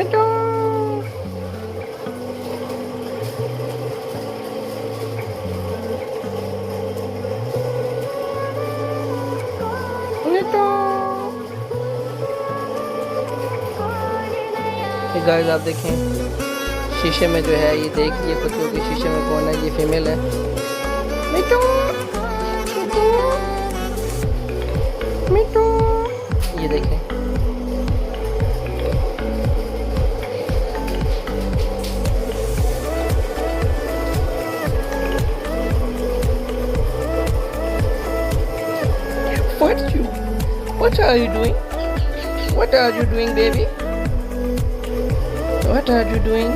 बेटो बेटो। ये गाइस आप देखें शीशे में जो है, ये देखिए कुत्तों के शीशे में कौन है, ये फीमेल है। बेटो बेटो बेटो, ये देखें। What are you doing? What are you doing, baby? What are you doing?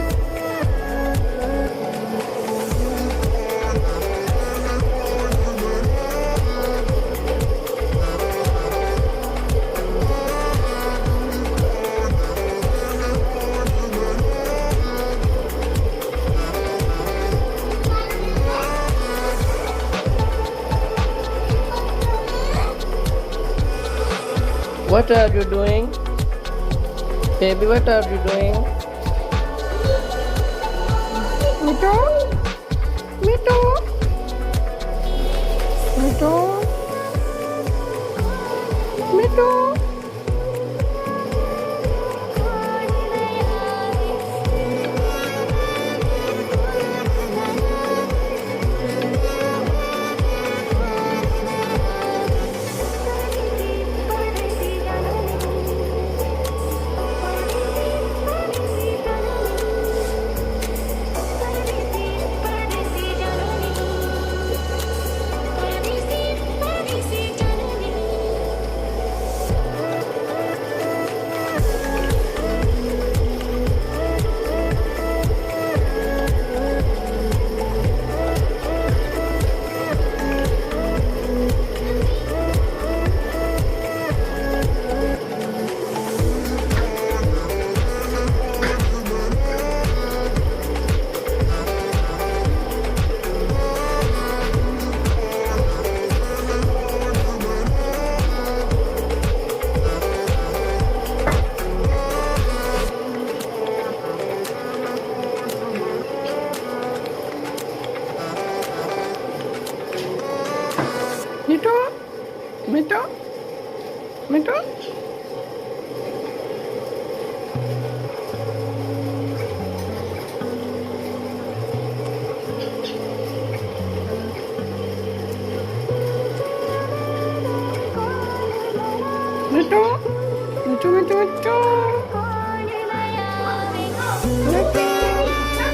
What are you doing? Baby, what are you doing? Mito? Mito? Mito? Mito? Mito? Mito? Mito?